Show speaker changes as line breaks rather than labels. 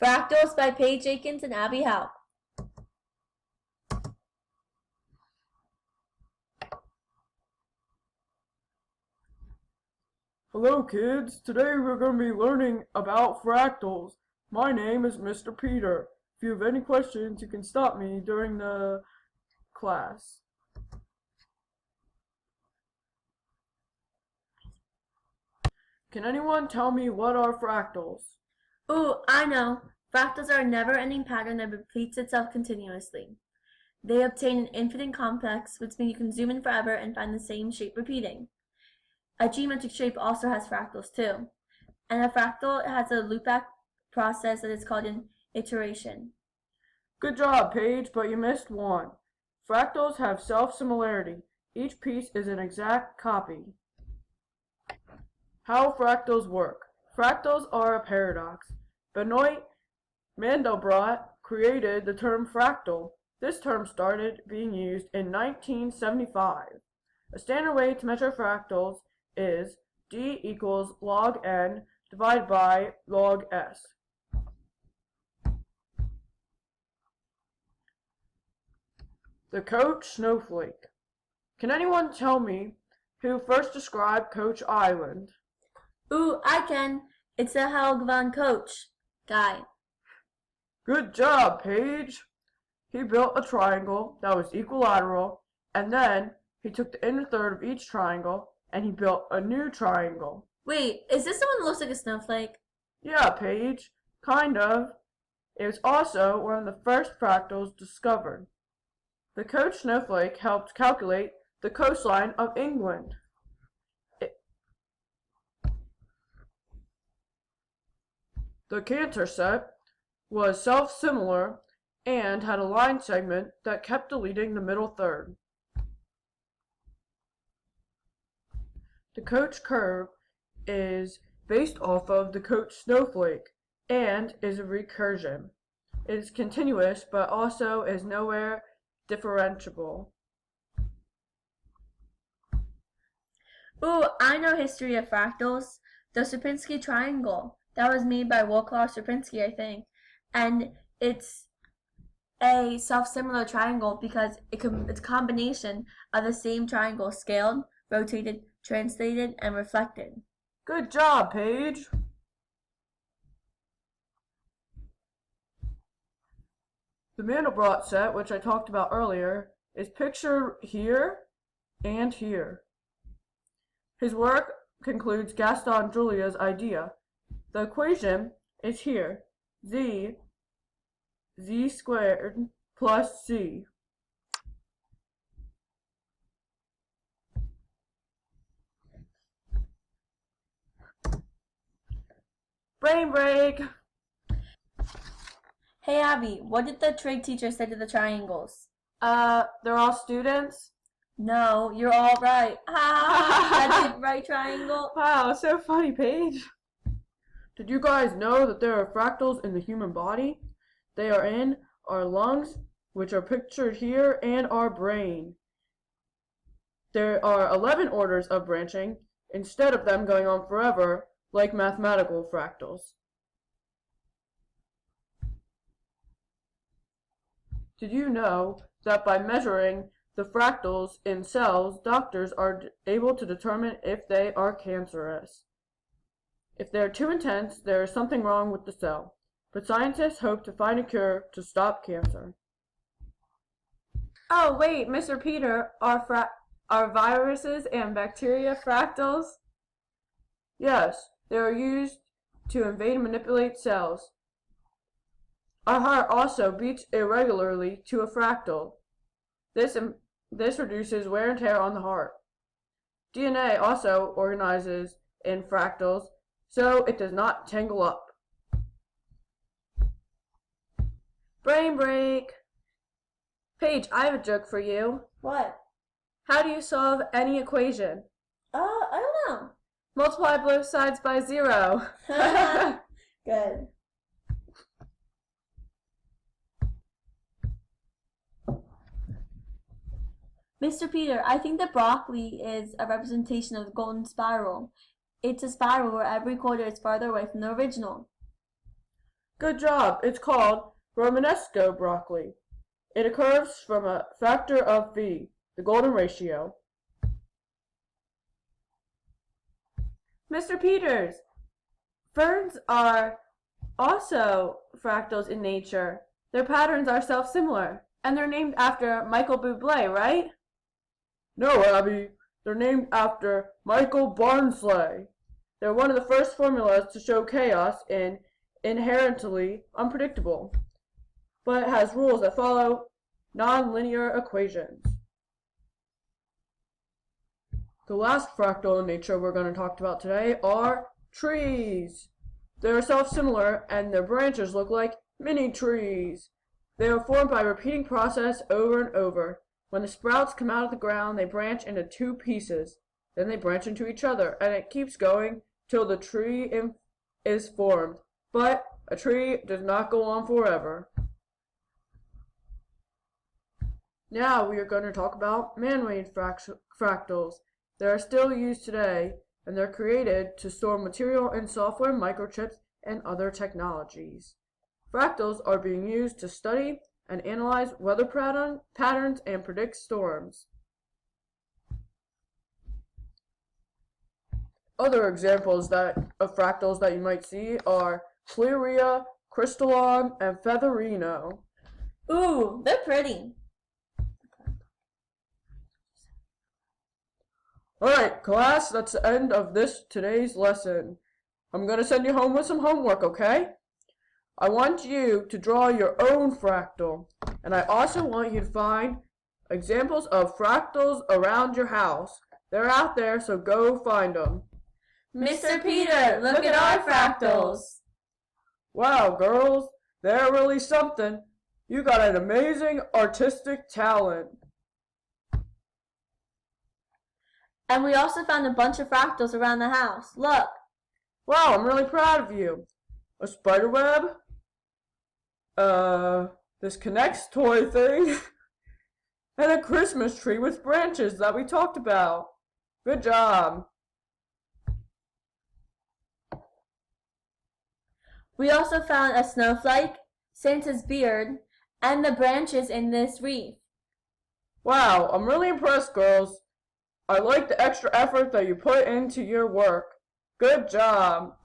Fractals by Paige Akins and Abby Howe.
Hello kids, today we're going to be learning about fractals. My name is Mr. Peter. If you have any questions, you can stop me during the class. Can anyone tell me what are fractals?
Ooh, I know. Fractals are a never-ending pattern that repeats itself continuously. They obtain an infinite complex, which means you can zoom in forever and find the same shape repeating. A geometric shape also has fractals too. And a fractal has a loopback process that is called an iteration.
Good job, Paige, but you missed one. Fractals have self-similarity. Each piece is an exact copy. How fractals work. Fractals are a paradox. Benoit Mandelbrot created the term fractal. This term started being used in 1975. A standard way to measure fractals is d equals log n divided by log s. The Coach Snowflake. Can anyone tell me who first described Coach Island?
Ooh, I can. It's a Helge von Coach guy.
Good job, Paige. He built a triangle that was equilateral, and then he took the inner third of each triangle and he built a new triangle.
Wait, is this the one that looks like a snowflake?
Yeah, Paige, kind of. It was also one of the first fractals discovered. The Coach Snowflake helped calculate the coastline of England. The Cantor set was self-similar and had a line segment that kept deleting the middle third. The Coach curve is based off of the Coach Snowflake and is a recursion. It is continuous but also is nowhere differentiable.
Ooh, I know history of fractals. The Sierpinski triangle. That was made by Wacław Sierpinski, I think. And it's a self-similar triangle because it's a combination of the same triangle scaled, rotated, translated, and reflected.
Good job, Paige. The Mandelbrot set, which I talked about earlier, is pictured here and here. His work concludes Gaston Julia's idea. The equation is here, z squared plus c. Brain break!
Hey Abby, what did the trig teacher say to the triangles?
They're all students?
No, you're all right. That's the right triangle.
Wow, so funny, Paige. Did you guys know that there are fractals in the human body? They are in our lungs, which are pictured here, and our brain. There are 11 orders of branching, instead of them going on forever, like mathematical fractals. Did you know that by measuring the fractals in cells, doctors are able to determine if they are cancerous? If they are too intense, there is something wrong with the cell. But scientists hope to find a cure to stop cancer. Oh wait, Mr. Peter, are viruses and bacteria fractals? Yes, they are used to invade and manipulate cells. Our heart also beats irregularly to a fractal. This reduces wear and tear on the heart. DNA also organizes in fractals, so it does not tangle up. Brain break! Paige, I have a joke for you.
What?
How do you solve any equation?
I don't
Multiply both sides by 0.
know. Good. Mr. Peter, I think that broccoli is a representation of the golden spiral. It's a spiral where every quarter is farther away from the original.
Good job. It's called Romanesco broccoli. It occurs from a factor of V, the golden ratio. Mr. Peters, ferns are also fractals in nature. Their patterns are self-similar, and they're named after Michael Bublé, right? No, Abby. They're named after Michael Barnsley. They're one of the first formulas to show chaos in inherently unpredictable, but it has rules that follow nonlinear equations. The last fractal in nature we're going to talk about today are trees. They are self-similar and their branches look like mini trees. They are formed by a repeating process over and over. When the sprouts come out of the ground, they branch into two pieces. Then they branch into each other, and it keeps going till the tree is formed. But a tree does not go on forever. Now we are going to talk about man-made fractals. They are still used today, and they're created to store material in software, microchips, and other technologies. Fractals are being used to study and analyze weather patterns and predict storms. Other examples of fractals that you might see are Clearia, Crystallon, and Featherino.
Ooh, they're pretty.
Alright, class, that's the end of today's lesson. I'm going to send you home with some homework, okay? I want you to draw your own fractal, and I also want you to find examples of fractals around your house. They're out there, so go find them.
Mr. Peter, look at our fractals.
Wow, girls, they're really something. You got an amazing artistic talent.
And we also found a bunch of fractals around the house. Look.
Wow, I'm really proud of you. A spider web? This Connects toy thing? And a Christmas tree with branches that we talked about. Good job.
We also found a snowflake, Santa's beard, and the branches in this wreath.
Wow, I'm really impressed, girls. I like the extra effort that you put into your work. Good job.